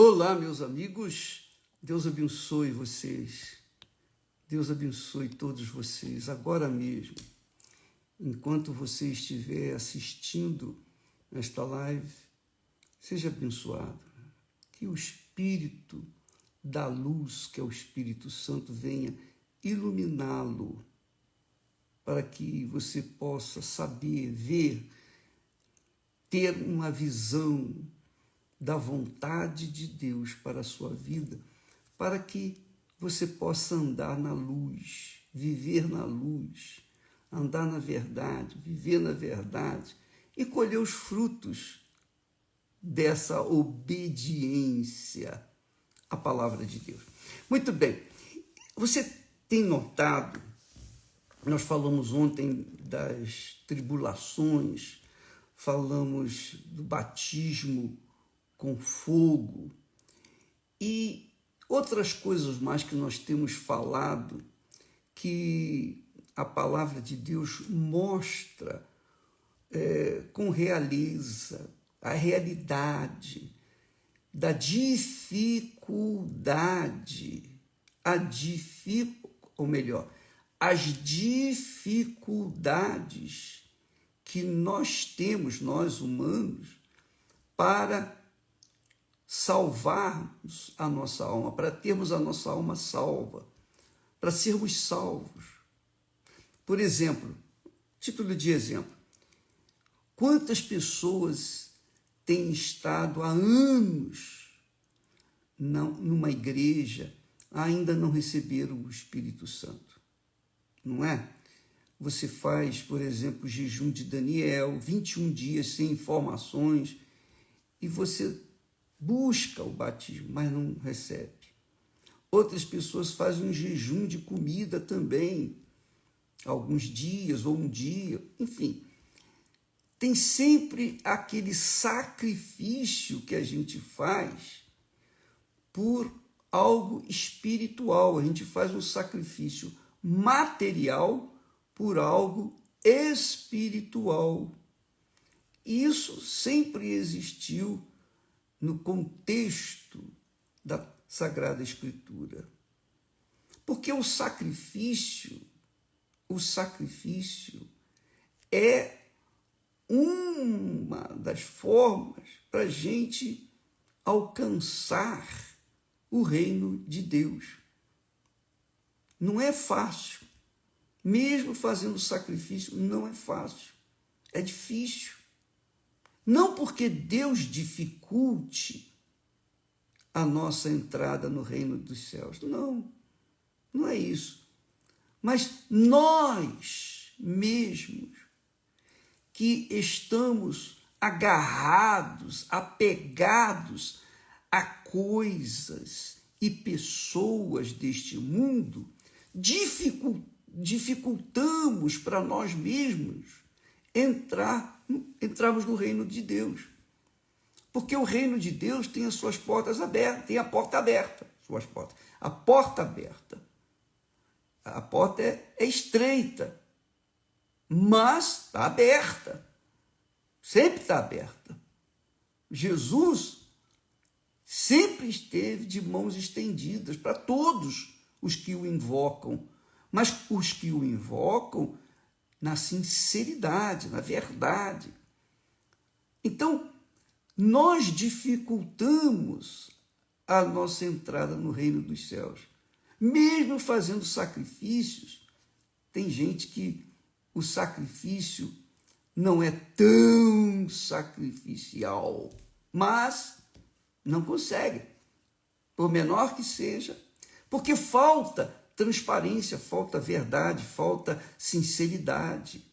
Olá, meus amigos, Deus abençoe vocês, Deus abençoe todos vocês, agora mesmo, enquanto você estiver assistindo esta live, seja abençoado, que o Espírito da luz, que é o Espírito Santo, venha iluminá-lo, para que você possa saber, ver, ter uma visão da vontade de Deus para a sua vida, para que você possa andar na luz, viver na luz, andar na verdade, viver na verdade e colher os frutos dessa obediência à palavra de Deus. Muito bem, você tem notado, nós falamos ontem das tribulações, falamos do batismo com fogo e outras coisas mais que nós temos falado, que a palavra de Deus mostra com realeza a realidade da dificuldade, as dificuldades que nós temos, nós humanos, para salvarmos a nossa alma, para termos a nossa alma salva, para sermos salvos. Por exemplo, título de exemplo, quantas pessoas têm estado há anos numa igreja, ainda não receberam o Espírito Santo, não é? Você faz, por exemplo, o jejum de Daniel, 21 dias sem informações, e você busca o batismo, mas não recebe. Outras pessoas fazem um jejum de comida também, alguns dias ou um dia, enfim. Tem sempre aquele sacrifício que a gente faz por algo espiritual. A gente faz um sacrifício material por algo espiritual. Isso sempre existiu no contexto da Sagrada Escritura. Porque o sacrifício é uma das formas para a gente alcançar o reino de Deus. Não é fácil. Mesmo fazendo sacrifício, não é fácil. É difícil. Não porque Deus dificulte a nossa entrada no reino dos céus. Não, não é isso. Mas nós mesmos que estamos agarrados, apegados a coisas e pessoas deste mundo, dificultamos para nós mesmos entrarmos no reino de Deus. Porque o reino de Deus tem as suas portas abertas, tem a porta aberta, suas portas. A porta aberta. A porta é estreita, mas está aberta. Sempre está aberta. Jesus sempre esteve de mãos estendidas para todos os que o invocam, mas os que o invocam na sinceridade, na verdade. Então, nós dificultamos a nossa entrada no reino dos céus. Mesmo fazendo sacrifícios, tem gente que o sacrifício não é tão sacrificial, mas não consegue, por menor que seja, porque falta transparência, falta verdade, falta sinceridade.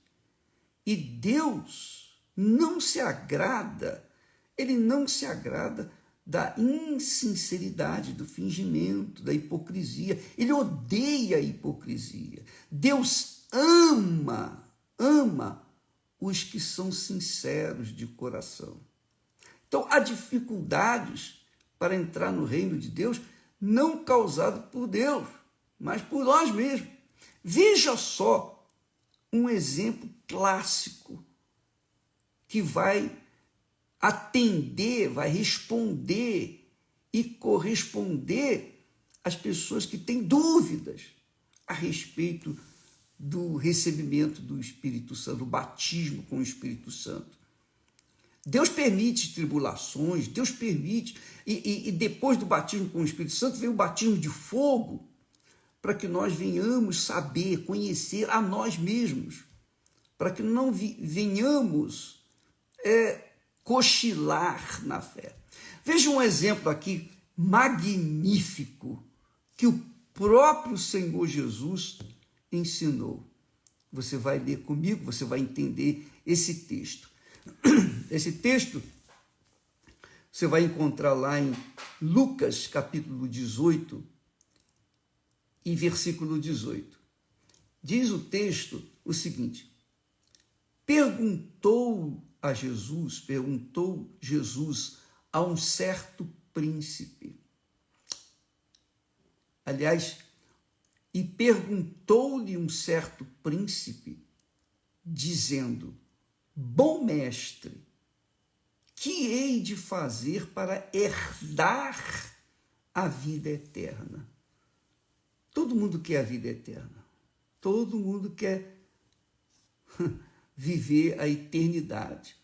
E Deus não se agrada, ele não se agrada da insinceridade, do fingimento, da hipocrisia. Ele odeia a hipocrisia. Deus ama os que são sinceros de coração. Então, há dificuldades para entrar no reino de Deus, não causado por Deus, mas por nós mesmos. Veja só um exemplo clássico que vai atender, vai responder e corresponder às pessoas que têm dúvidas a respeito do recebimento do Espírito Santo, do batismo com o Espírito Santo. Deus permite tribulações, Deus permite, e depois do batismo com o Espírito Santo vem o batismo de fogo, para que nós venhamos saber, conhecer a nós mesmos, para que não venhamos cochilar na fé. Veja um exemplo aqui magnífico que o próprio Senhor Jesus ensinou. Você vai ler comigo, você vai entender esse texto. Esse texto você vai encontrar lá em Lucas, capítulo 18 e versículo 18. Diz o texto o seguinte: perguntou Jesus a um certo príncipe. Aliás, e perguntou-lhe um certo príncipe, dizendo: bom mestre, que hei de fazer para herdar a vida eterna? Todo mundo quer a vida eterna. Todo mundo quer viver a eternidade.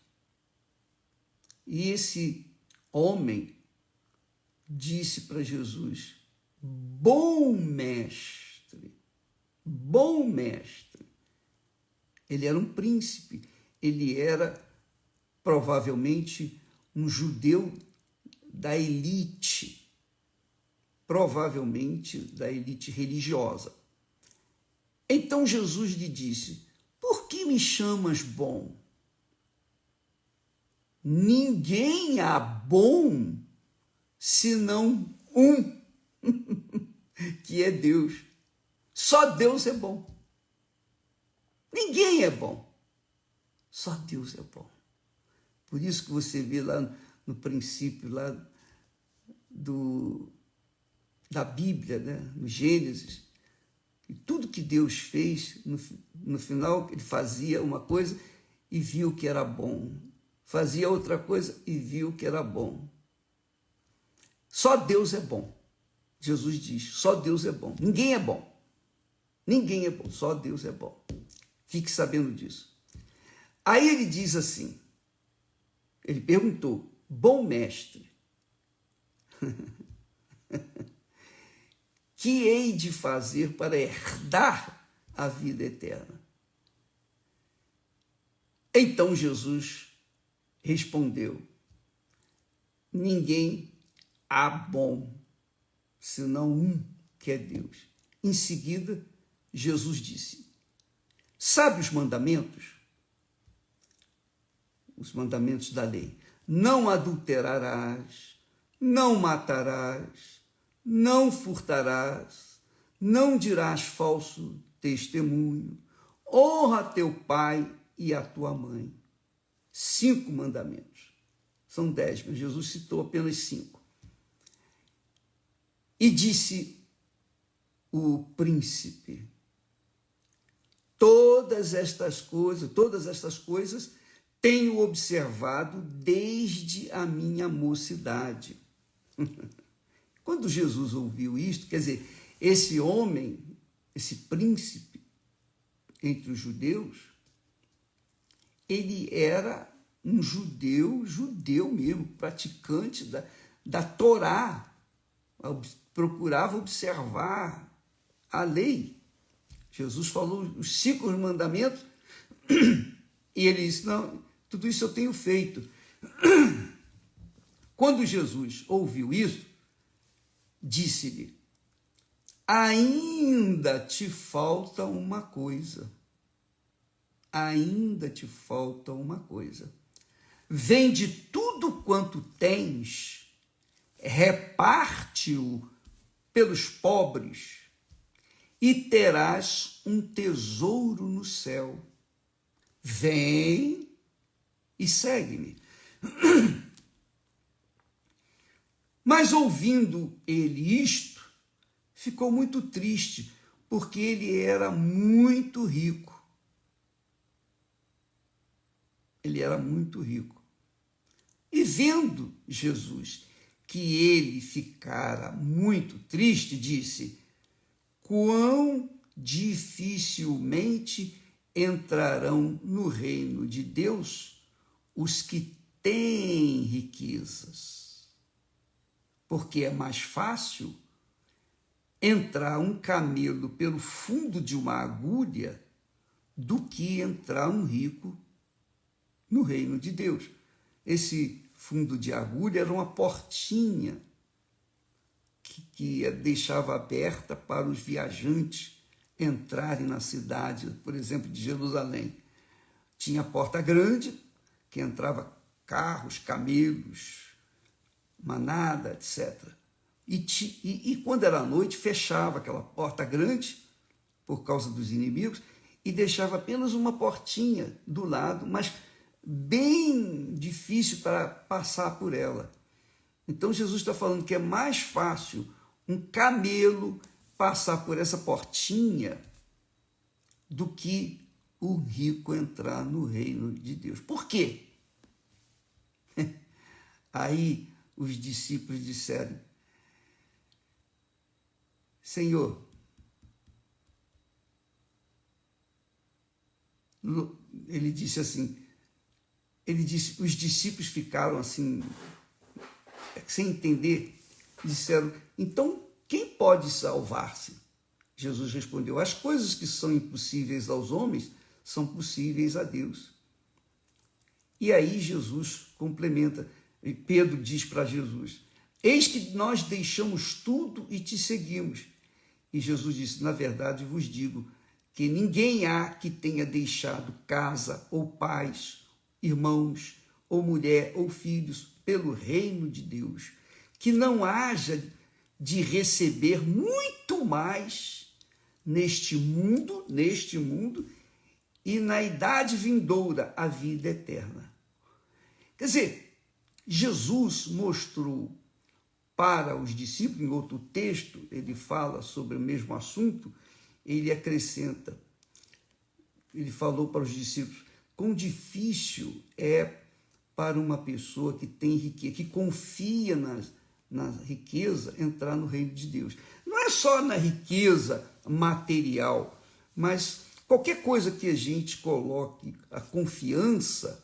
E esse homem disse para Jesus: bom mestre, bom mestre. Ele era um príncipe, ele era provavelmente um judeu da elite, provavelmente da elite religiosa. Então Jesus lhe disse: por que me chamas bom? Ninguém há bom senão um, que é Deus. Só Deus é bom. Ninguém é bom. Só Deus é bom. Por isso que você vê lá no princípio lá da Bíblia, né? No Gênesis, que tudo que Deus fez, no final ele fazia uma coisa e viu que era bom. Fazia outra coisa e viu que era bom. Só Deus é bom. Jesus diz: só Deus é bom. Ninguém é bom. Ninguém é bom. Só Deus é bom. Fique sabendo disso. Aí ele diz assim, ele perguntou: bom mestre, que hei de fazer para herdar a vida eterna? Então Jesus respondeu: ninguém há bom, senão um, que é Deus. Em seguida, Jesus disse: sabe os mandamentos? Os mandamentos da lei: não adulterarás, não matarás, não furtarás, não dirás falso testemunho, honra teu pai e a tua mãe. 5 mandamentos. São 10, mas Jesus citou apenas 5. E disse o príncipe: todas estas coisas tenho observado desde a minha mocidade. Quando Jesus ouviu isto, quer dizer, esse homem, esse príncipe entre os judeus, ele era um judeu mesmo, praticante da Torá, procurava observar a lei. Jesus falou os 5 mandamentos e ele disse: não, tudo isso eu tenho feito. Quando Jesus ouviu isso, disse-lhe: ainda te falta uma coisa. Ainda te falta uma coisa. Vende tudo quanto tens, reparte-o pelos pobres e terás um tesouro no céu. Vem e segue-me. Mas ouvindo ele isto, ficou muito triste, porque ele era muito rico. Ele era muito rico. E vendo Jesus que ele ficara muito triste, disse: quão dificilmente entrarão no reino de Deus os que têm riquezas. Porque é mais fácil entrar um camelo pelo fundo de uma agulha do que entrar um rico no reino de Deus. Esse fundo de agulha era uma portinha que deixava aberta para os viajantes entrarem na cidade, por exemplo, de Jerusalém. Tinha a porta grande, que entrava carros, camelos, manada, etc. E quando era noite, fechava aquela porta grande, por causa dos inimigos, e deixava apenas uma portinha do lado, mas bem difícil para passar por ela. Então Jesus está falando que é mais fácil um camelo passar por essa portinha do que o rico entrar no reino de Deus. Por quê? Aí os discípulos disseram: Senhor, ele disse, os discípulos ficaram assim, sem entender, disseram: então, quem pode salvar-se? Jesus respondeu: as coisas que são impossíveis aos homens são possíveis a Deus. E aí Jesus complementa, e Pedro diz para Jesus: eis que nós deixamos tudo e te seguimos. E Jesus disse: na verdade vos digo que ninguém há que tenha deixado casa ou pais, irmãos, ou mulher, ou filhos, pelo reino de Deus, que não haja de receber muito mais neste mundo e na idade vindoura a vida eterna. Quer dizer, Jesus mostrou para os discípulos, em outro texto, ele fala sobre o mesmo assunto, ele acrescenta, ele falou para os discípulos: quão difícil é para uma pessoa que tem riqueza, que confia na riqueza, entrar no reino de Deus. Não é só na riqueza material, mas qualquer coisa que a gente coloque a confiança,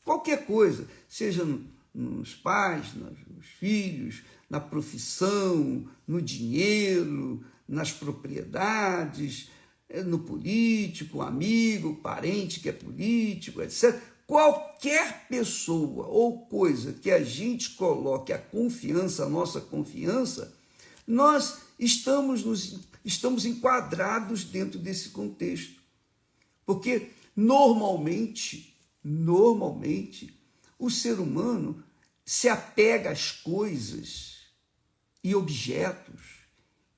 qualquer coisa, seja nos pais, nos filhos, na profissão, no dinheiro, nas propriedades, no político, amigo, parente que é político, etc. Qualquer pessoa ou coisa que a gente coloque a confiança, a nossa confiança, nós estamos enquadrados dentro desse contexto. Porque normalmente, o ser humano se apega às coisas e objetos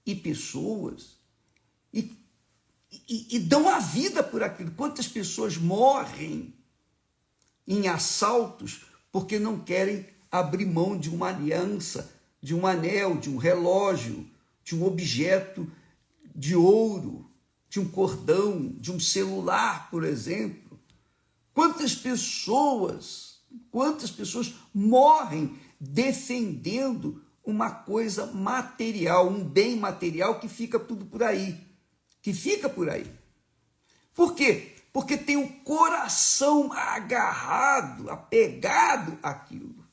e pessoas e dão a vida por aquilo. Quantas pessoas morrem em assaltos porque não querem abrir mão de uma aliança, de um anel, de um relógio, de um objeto de ouro, de um cordão, de um celular, por exemplo. Quantas pessoas morrem defendendo uma coisa material, um bem material que fica tudo por aí, Por quê? Porque tem o coração agarrado, apegado àquilo.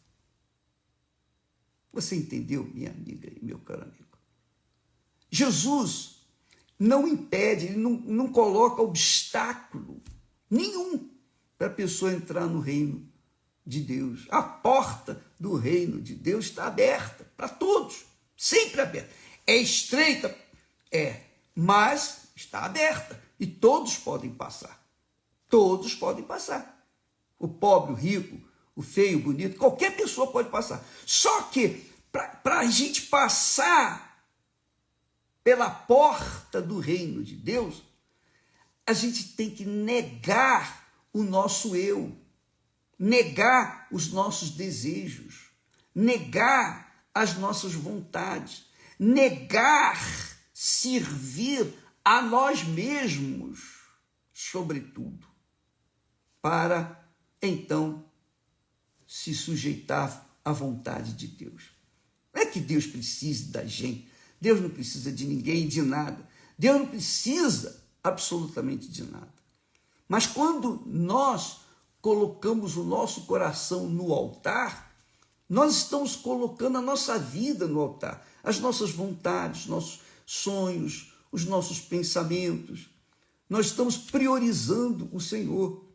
Você entendeu, minha amiga e meu caro amigo? Jesus não impede, ele não coloca obstáculo nenhum para a pessoa entrar no reino de Deus. A porta do reino de Deus está aberta para todos, sempre aberta. É estreita, mas está aberta e todos podem passar. Todos podem passar. O pobre, o rico, o feio, o bonito, qualquer pessoa pode passar. Só que para a gente passar pela porta do reino de Deus, a gente tem que negar o nosso eu, negar os nossos desejos, negar as nossas vontades, negar servir a nós mesmos, sobretudo, para então se sujeitar à vontade de Deus. que Deus precise da gente. Deus não precisa de ninguém, de nada. Deus não precisa absolutamente de nada. Mas quando nós colocamos o nosso coração no altar, nós estamos colocando a nossa vida no altar, as nossas vontades, nossos sonhos, os nossos pensamentos. Nós estamos priorizando o Senhor.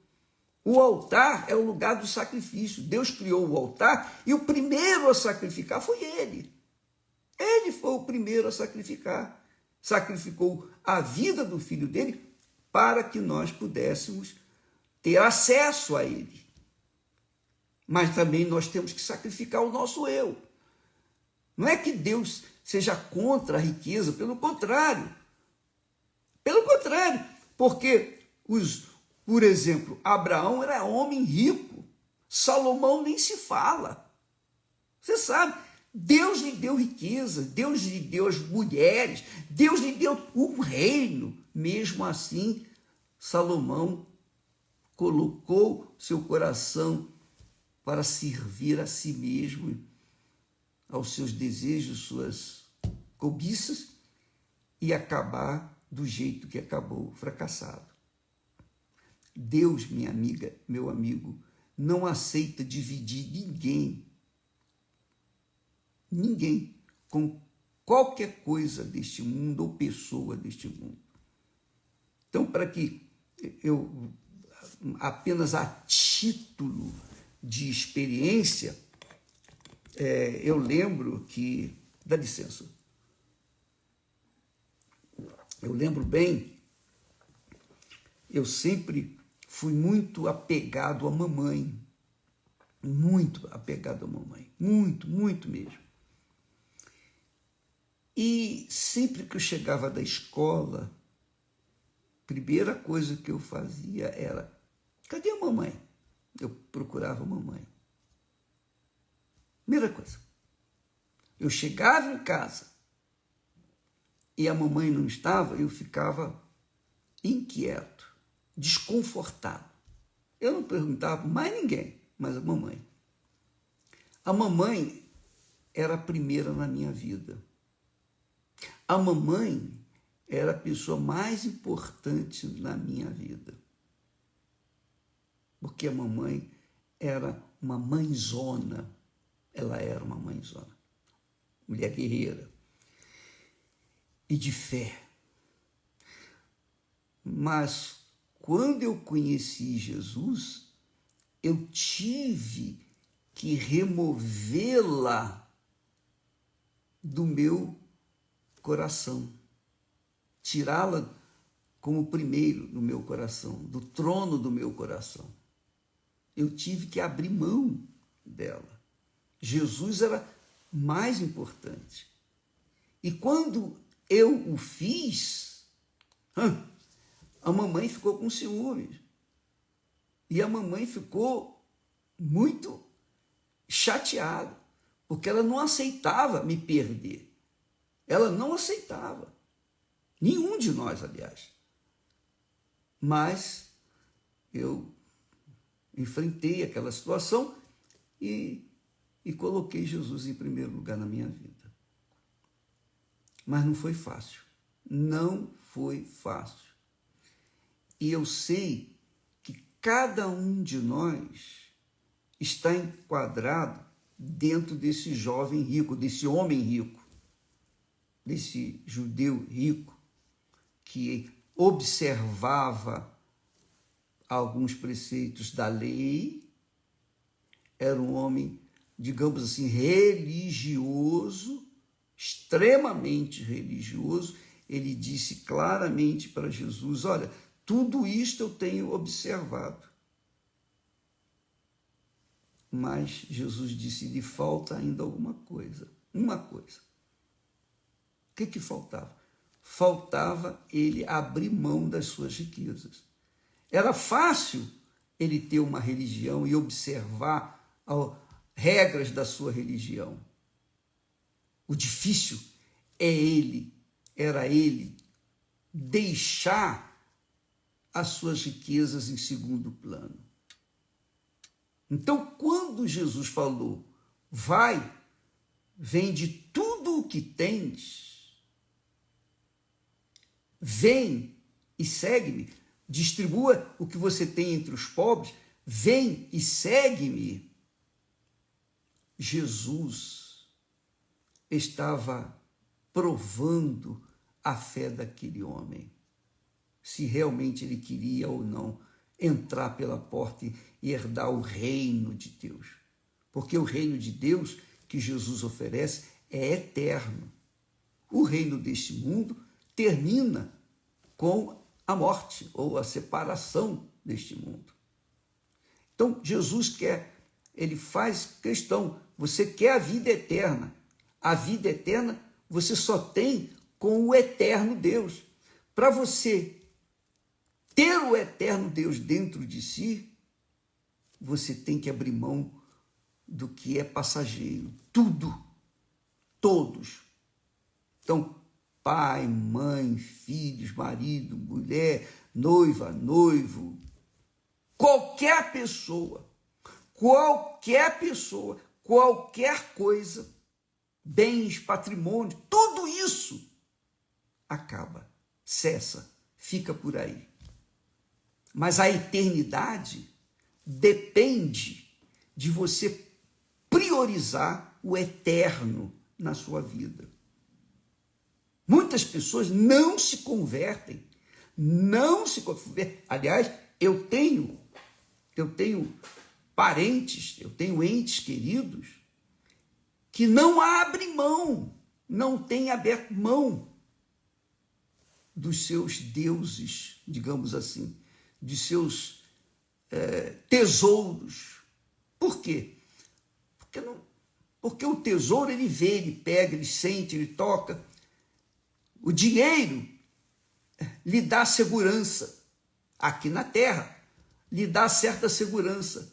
O altar é o lugar do sacrifício. Deus criou o altar e o primeiro a sacrificar foi Ele. Ele foi o primeiro a sacrificar. Sacrificou a vida do filho dele para que nós pudéssemos ter acesso a Ele. Mas também nós temos que sacrificar o nosso eu. Não é que Deus seja contra a riqueza, pelo contrário. Pelo contrário, porque, por exemplo, Abraão era homem rico, Salomão nem se fala. Você sabe, Deus lhe deu riqueza, Deus lhe deu as mulheres, Deus lhe deu um reino. Mesmo assim, Salomão colocou seu coração para servir a si mesmo, aos seus desejos, suas cobiças, e acabar do jeito que acabou, fracassado. Deus, minha amiga, meu amigo, não aceita dividir ninguém com qualquer coisa deste mundo ou pessoa deste mundo. Então, para que eu, apenas a título de experiência, eu lembro que, dá licença, eu lembro bem, eu sempre fui muito apegado à mamãe, muito apegado à mamãe, muito, muito mesmo. E sempre que eu chegava da escola, a primeira coisa que eu fazia era, cadê a mamãe? Eu procurava a mamãe. Primeira coisa. Eu chegava em casa e a mamãe não estava, eu ficava inquieto, desconfortado. Eu não perguntava para mais ninguém, mas a mamãe. A mamãe era a primeira na minha vida. A mamãe era a pessoa mais importante na minha vida. Porque a mamãe era uma mãezona. Ela era uma mãezona. Mulher guerreira. E de fé. Mas quando eu conheci Jesus, eu tive que removê-la do meu coração. Tirá-la como primeiro no meu coração, do trono do meu coração. Eu tive que abrir mão dela. Jesus era mais importante. E quando eu o fiz, a mamãe ficou com ciúmes. E a mamãe ficou muito chateada, porque ela não aceitava me perder. Ela não aceitava. Nenhum de nós, aliás. Mas eu enfrentei aquela situação e coloquei Jesus em primeiro lugar na minha vida. Mas não foi fácil. Não foi fácil. E eu sei que cada um de nós está enquadrado dentro desse jovem rico, desse homem rico, desse judeu rico, que observava alguns preceitos da lei, era um homem, digamos assim, religioso, extremamente religioso. Ele disse claramente para Jesus, olha, tudo isto eu tenho observado. Mas Jesus disse, lhe falta ainda alguma coisa, uma coisa. O que faltava? Faltava ele abrir mão das suas riquezas. Era fácil ele ter uma religião e observar as regras da sua religião. O difícil era ele deixar as suas riquezas em segundo plano. Então, quando Jesus falou, vai, vende tu que tens, vem e segue-me. Distribua o que você tem entre os pobres, vem e segue-me. Jesus estava provando a fé daquele homem, se realmente ele queria ou não entrar pela porta e herdar o reino de Deus. Porque o reino de Deus que Jesus oferece é eterno. O reino deste mundo termina com a morte ou a separação deste mundo. Então, Jesus quer, ele faz questão, você quer a vida eterna. A vida eterna você só tem com o eterno Deus. Para você ter o eterno Deus dentro de si, você tem que abrir mão do que é passageiro. Tudo, todos. Então, pai, mãe, filhos, marido, mulher, noiva, noivo, qualquer pessoa, qualquer coisa, bens, patrimônio, tudo isso acaba, cessa, fica por aí. Mas a eternidade depende de você priorizar o eterno na sua vida. Muitas pessoas não se convertem. Aliás, eu tenho parentes, eu tenho entes queridos que não abrem mão, não têm aberto mão dos seus deuses, digamos assim, de seus tesouros. Por quê? Porque o tesouro ele vê, ele pega, ele sente, ele toca. O dinheiro lhe dá segurança aqui na terra, lhe dá certa segurança,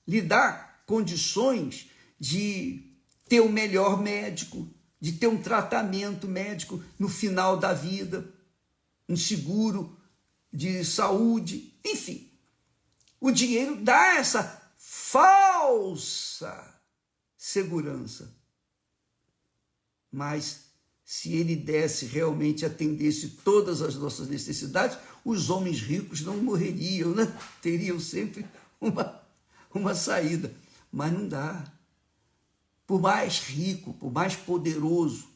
lhe dá condições de ter o melhor médico, de ter um tratamento médico no final da vida, um seguro de saúde, enfim. O dinheiro dá essa falsa segurança. Mas se ele desse, realmente atendesse todas as nossas necessidades, os homens ricos não morreriam, né? Teriam sempre uma saída. Mas não dá. Por mais rico, por mais poderoso,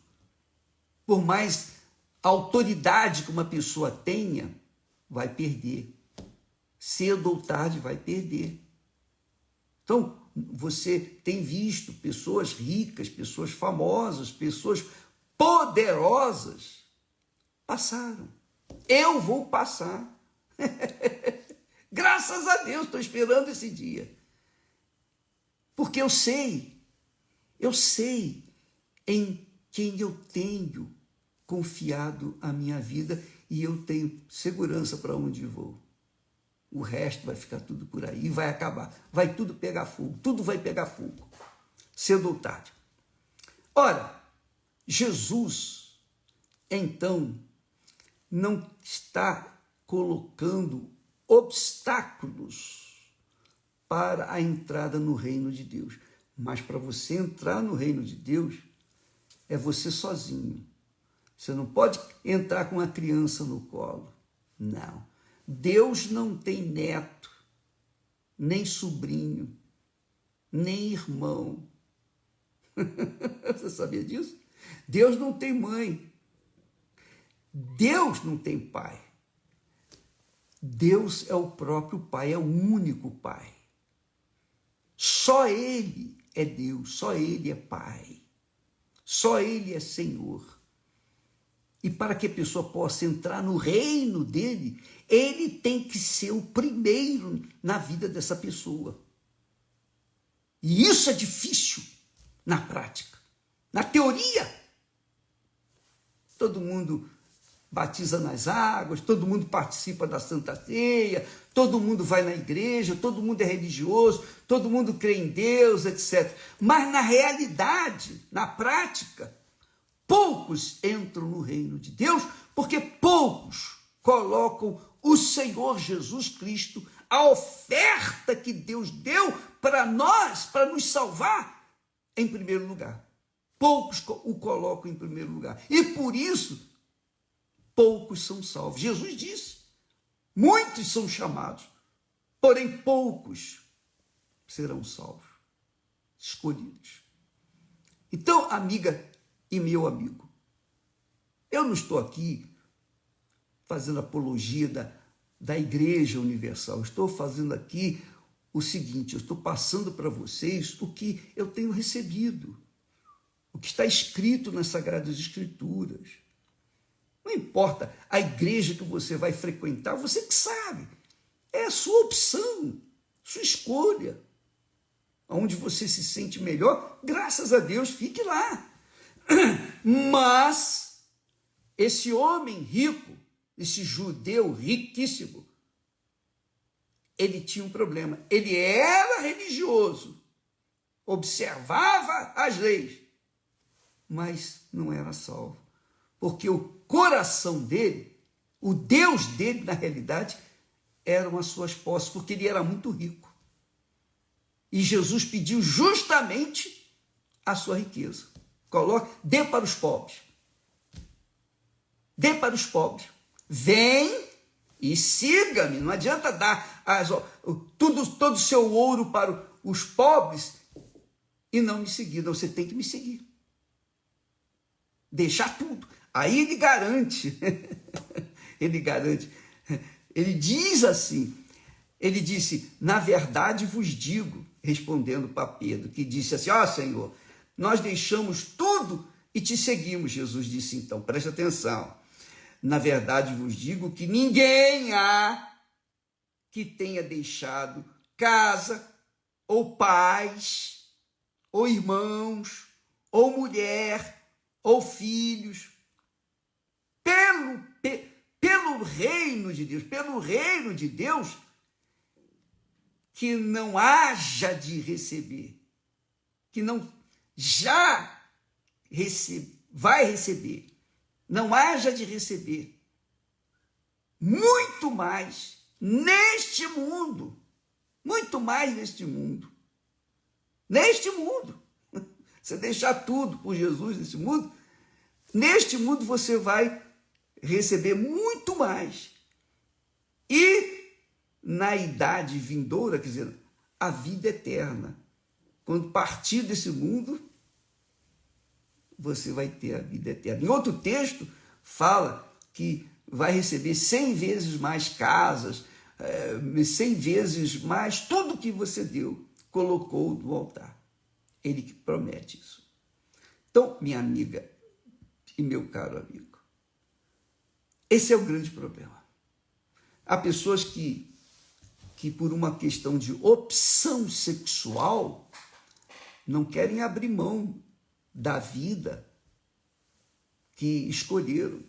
por mais autoridade que uma pessoa tenha, vai perder. Cedo ou tarde vai perder. Então, você tem visto pessoas ricas, pessoas famosas, pessoas poderosas passaram. Eu vou passar. Graças a Deus, estou esperando esse dia. Porque eu sei em quem eu tenho confiado a minha vida e eu tenho segurança para onde vou. O resto vai ficar tudo por aí e vai acabar. Vai tudo pegar fogo, tudo vai pegar fogo, cedo ou tarde. Ora, Jesus, então, não está colocando obstáculos para a entrada no reino de Deus. Mas para você entrar no reino de Deus, é você sozinho. Você não pode entrar com uma criança no colo. Não. Deus não tem neto, nem sobrinho, nem irmão. Você sabia disso? Deus não tem mãe. Deus não tem pai. Deus é o próprio Pai, é o único Pai. Só Ele é Deus, só Ele é Pai. Só Ele é Senhor. E para que a pessoa possa entrar no reino dele, ele tem que ser o primeiro na vida dessa pessoa. E isso é difícil na prática. Na teoria, todo mundo batiza nas águas, todo mundo participa da Santa Ceia, todo mundo vai na igreja, todo mundo é religioso, todo mundo crê em Deus, etc. Mas na realidade, na prática, poucos entram no reino de Deus, porque poucos colocam o Senhor Jesus Cristo, a oferta que Deus deu para nós, para nos salvar, em primeiro lugar. poucos o colocam em primeiro lugar. E por isso, poucos são salvos. Jesus disse, muitos são chamados, porém poucos serão salvos, escolhidos. Então, amiga e meu amigo, eu não estou aqui fazendo apologia da Igreja Universal, estou fazendo aqui o seguinte, eu estou passando para vocês o que eu tenho recebido, o que está escrito nas Sagradas Escrituras. Não importa a igreja que você vai frequentar, você que sabe, é a sua opção, sua escolha. Onde você se sente melhor, graças a Deus, fique lá. Mas esse homem rico, esse judeu riquíssimo, ele tinha um problema. Ele era religioso, observava as leis, mas não era salvo. Porque o coração dele, o Deus dele, na realidade, eram as suas posses, porque ele era muito rico. E Jesus pediu justamente a sua riqueza. Dê para os pobres. Dê para os pobres. Vem e siga-me. Não adianta dar todo o seu ouro para os pobres e não me seguir. Não, você tem que me seguir. Deixar tudo. Aí ele garante. Ele garante. Ele diz assim. Ele disse, na verdade vos digo, respondendo para Pedro, que disse assim, Senhor, nós deixamos tudo e te seguimos. Jesus disse, então, preste atenção. Na verdade vos digo que ninguém há que tenha deixado casa, ou pais, ou irmãos, ou mulher, ou filhos, pelo reino de Deus, que não haja de receber, que não já vai receber, não haja de receber, muito mais neste mundo, você deixar tudo por Jesus neste mundo você vai receber muito mais, e na idade vindoura, quer dizer, a vida eterna. Quando partir desse mundo, você vai ter a vida eterna. Em outro texto, fala que vai receber 100 vezes mais casas, 100 vezes mais tudo que você deu, colocou no altar. Ele que promete isso. Então, minha amiga e meu caro amigo, esse é o grande problema. Há pessoas que por uma questão de opção sexual, não querem abrir mão da vida que escolheram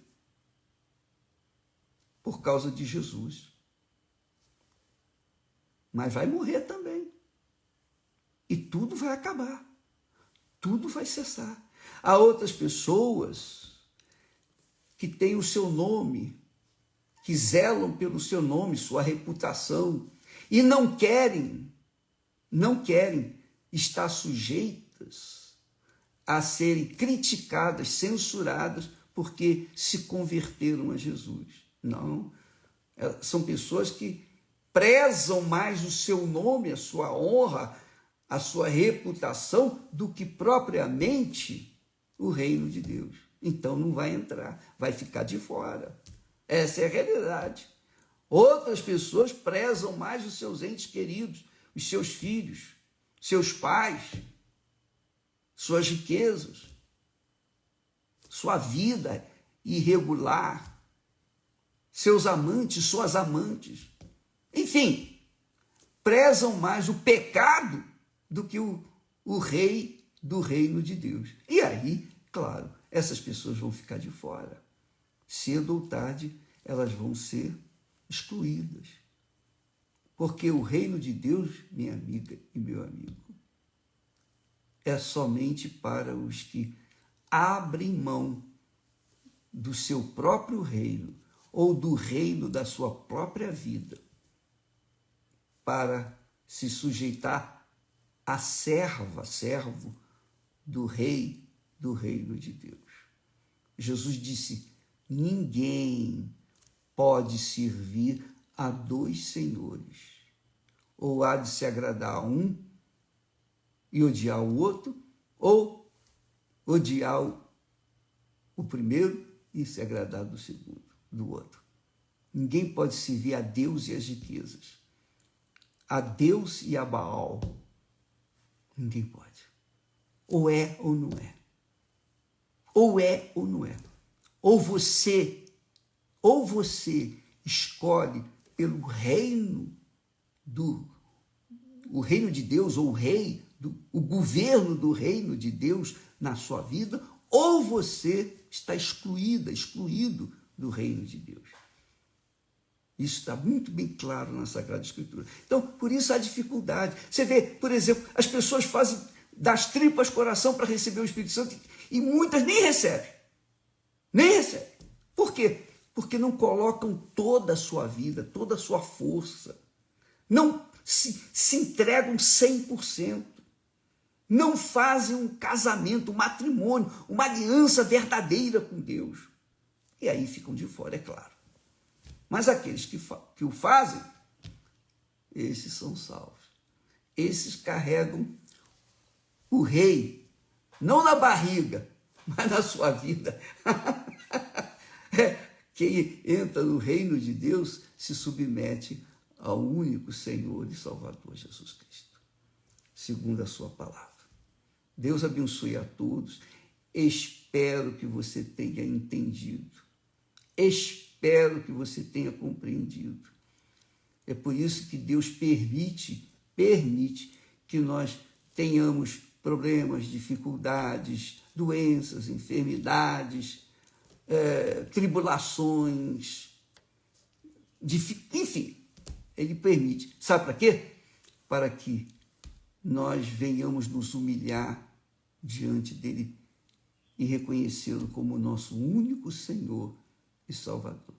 por causa de Jesus. Mas vai morrer também. E tudo vai acabar. Tudo vai cessar. Há outras pessoas que têm o seu nome, que zelam pelo seu nome, sua reputação, e não querem estar sujeitas a serem criticadas, censuradas, porque se converteram a Jesus. Não, são pessoas que prezam mais o seu nome, a sua honra, a sua reputação, do que propriamente o reino de Deus. Então não vai entrar, vai ficar de fora. Essa é a realidade. Outras pessoas prezam mais os seus entes queridos, os seus filhos, seus pais, suas riquezas, sua vida irregular, seus amantes, suas amantes. Enfim, prezam mais o pecado do que o rei do reino de Deus. E aí, claro, essas pessoas vão ficar de fora. Cedo ou tarde, elas vão ser excluídas. Porque o reino de Deus, minha amiga e meu amigo, é somente para os que abrem mão do seu próprio reino ou do reino da sua própria vida para se sujeitar a servo do rei do reino de Deus. Jesus disse: ninguém pode servir a dois senhores. Ou há de se agradar a um e odiar o outro, ou odiar o primeiro e se agradar do segundo, do outro. Ninguém pode servir a Deus e as riquezas, a Deus e a Baal. Ninguém pode. Ou é ou não é. Ou é ou não é. Ou você escolhe pelo reino o reino de Deus, ou o governo do reino de Deus na sua vida, ou você está excluído do reino de Deus. Isso está muito bem claro na Sagrada Escritura. Então, por isso há dificuldade. Você vê, por exemplo, as pessoas fazem das tripas coração para receber o Espírito Santo e muitas nem recebem. Nem recebem. Por quê? Porque não colocam toda a sua vida, toda a sua força. Não se entregam 100%. Não fazem um casamento, um matrimônio, uma aliança verdadeira com Deus. E aí ficam de fora, é claro. Mas aqueles que o fazem, esses são salvos. Esses carregam o rei, não na barriga, mas na sua vida. Quem entra no reino de Deus se submete ao único Senhor e Salvador Jesus Cristo, segundo a sua palavra. Deus abençoe a todos. Espero que você tenha entendido. Espero que você tenha compreendido. É por isso que Deus permite que nós tenhamos problemas, dificuldades, doenças, enfermidades, tribulações, enfim, Ele permite. Sabe para quê? Para que nós venhamos nos humilhar diante dEle e reconhecê-lo como nosso único Senhor e Salvador.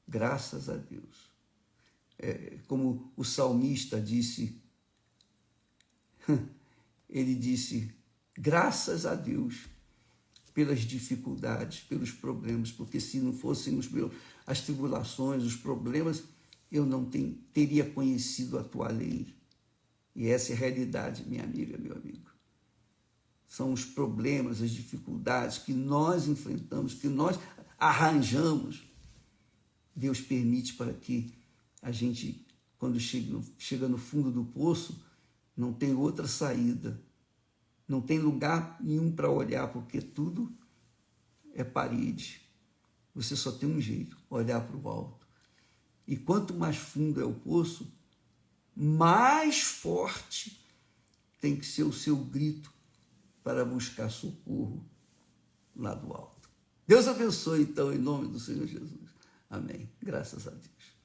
Graças a Deus. Como o salmista disse, ele disse: graças a Deus pelas dificuldades, pelos problemas, porque se não fossem as tribulações, os problemas, eu não teria conhecido a tua lei. E essa é a realidade, minha amiga, meu amigo. São os problemas, as dificuldades que nós enfrentamos, que nós arranjamos. Deus permite para que a gente, quando chega no fundo do poço, não tem outra saída. Não tem lugar nenhum para olhar, porque tudo é parede. Você só tem um jeito, olhar para o alto. E quanto mais fundo é o poço, mais forte tem que ser o seu grito para buscar socorro lá do alto. Deus abençoe, então, em nome do Senhor Jesus. Amém. Graças a Deus.